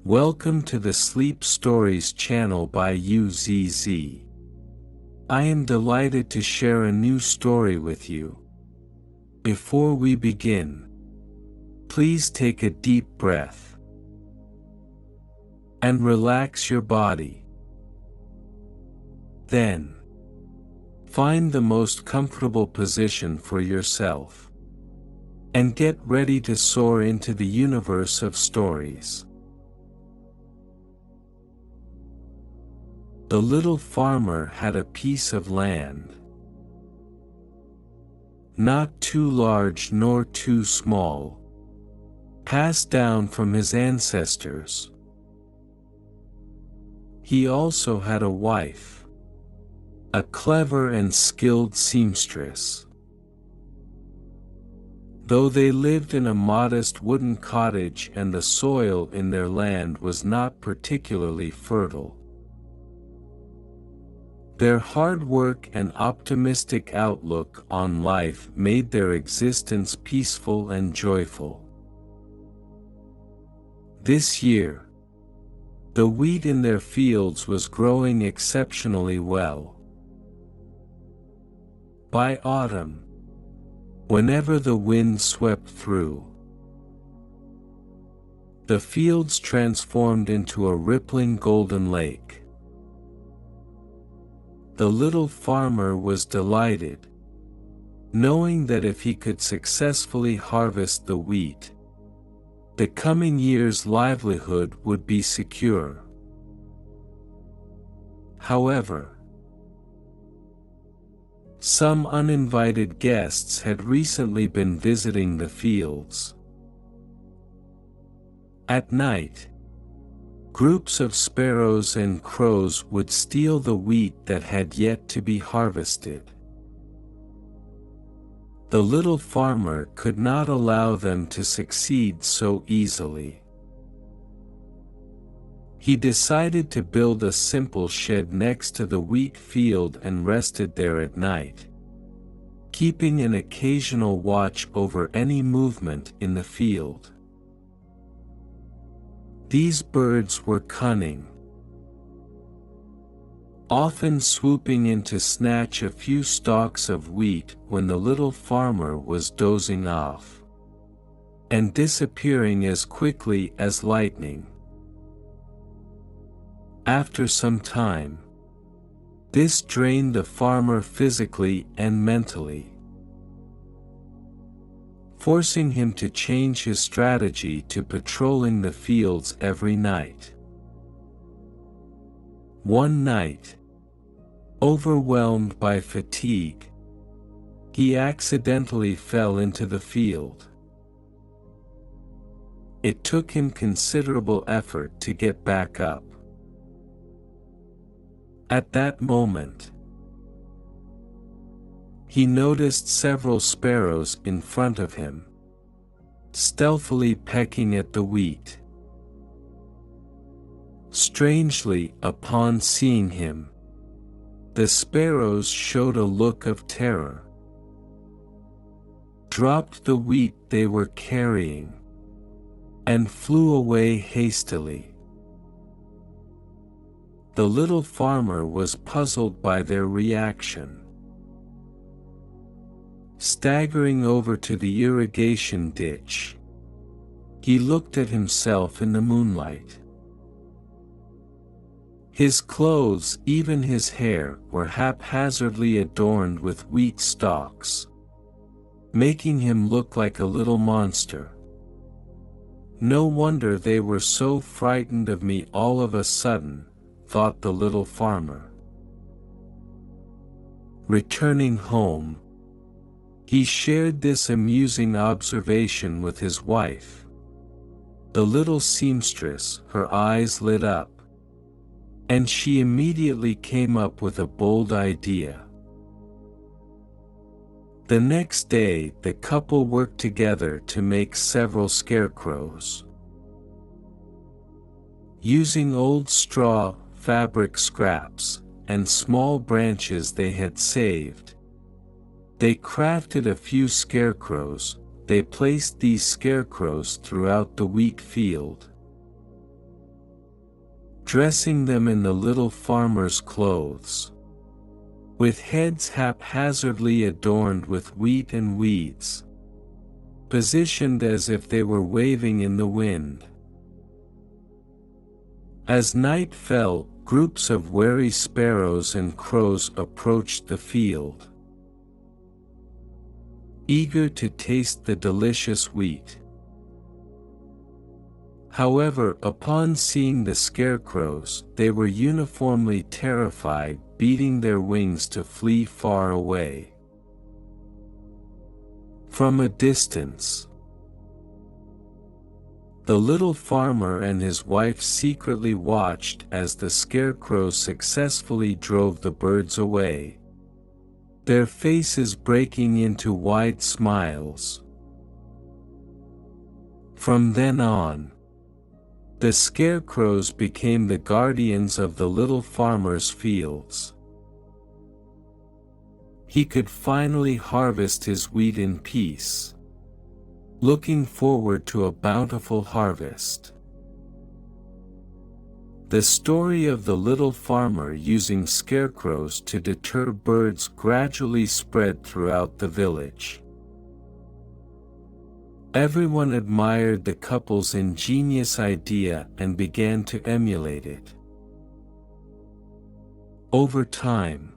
Welcome to the Sleep Stories channel by UZZ. I am delighted to share a new story with you. Before we begin, please take a deep breath and relax your body. Then, find the most comfortable position for yourself and get ready to soar into the universe of stories. The little farmer had a piece of land, not too large nor too small, passed down from his ancestors. He also had a wife, a clever and skilled seamstress. Though they lived in a modest wooden cottage and the soil in their land was not particularly fertile, their hard work and optimistic outlook on life made their existence peaceful and joyful. This year, the wheat in their fields was growing exceptionally well. By autumn, whenever the wind swept through, the fields transformed into a rippling golden lake. The little farmer was delighted, knowing that if he could successfully harvest the wheat, the coming year's livelihood would be secure. However, some uninvited guests had recently been visiting the fields. At night, groups of sparrows and crows would steal the wheat that had yet to be harvested. The little farmer could not allow them to succeed so easily. He decided to build a simple shed next to the wheat field and rested there at night, keeping an occasional watch over any movement in the field. These birds were cunning, often swooping in to snatch a few stalks of wheat when the little farmer was dozing off, and disappearing as quickly as lightning. After some time, this drained the farmer physically and mentally, forcing him to change his strategy to patrolling the fields every night. One night, overwhelmed by fatigue, he accidentally fell into the field. It took him considerable effort to get back up. At that moment, he noticed several sparrows in front of him, stealthily pecking at the wheat. Strangely, upon seeing him, the sparrows showed a look of terror, dropped the wheat they were carrying, and flew away hastily. The little farmer was puzzled by their reaction. Staggering over to the irrigation ditch, he looked at himself in the moonlight. His clothes, even his hair, were haphazardly adorned with wheat stalks, making him look like a little monster. No wonder they were so frightened of me all of a sudden, thought the little farmer. Returning home, he shared this amusing observation with his wife. The little seamstress, her eyes lit up, and she immediately came up with a bold idea. The next day, the couple worked together to make several scarecrows. Using old straw, fabric scraps, and small branches they had saved, they crafted a few scarecrows. They placed these scarecrows throughout the wheat field. dressing them in the little farmer's clothes. With heads haphazardly adorned with wheat and weeds, positioned as if they were waving in the wind. As night fell, groups of wary sparrows and crows approached the field, eager to taste the delicious wheat. However, upon seeing the scarecrows, they were uniformly terrified, beating their wings to flee far away. From a distance, the little farmer and his wife secretly watched as the scarecrows successfully drove the birds away, their faces breaking into wide smiles. From then on, the scarecrows became the guardians of the little farmer's fields. He could finally harvest his wheat in peace, looking forward to a bountiful harvest. The story of the little farmer using scarecrows to deter birds gradually spread throughout the village. Everyone admired the couple's ingenious idea and began to emulate it. Over time,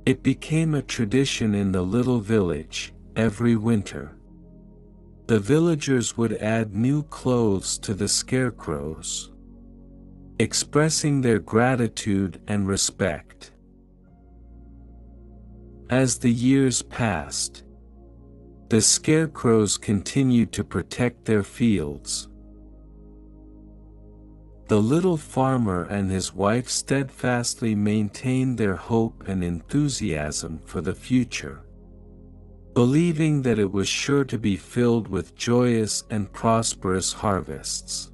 it became a tradition in the little village. Every winter, the villagers would add new clothes to the scarecrows, expressing their gratitude and respect. As the years passed, the scarecrows continued to protect their fields. The little farmer and his wife steadfastly maintained their hope and enthusiasm for the future, believing that it was sure to be filled with joyous and prosperous harvests.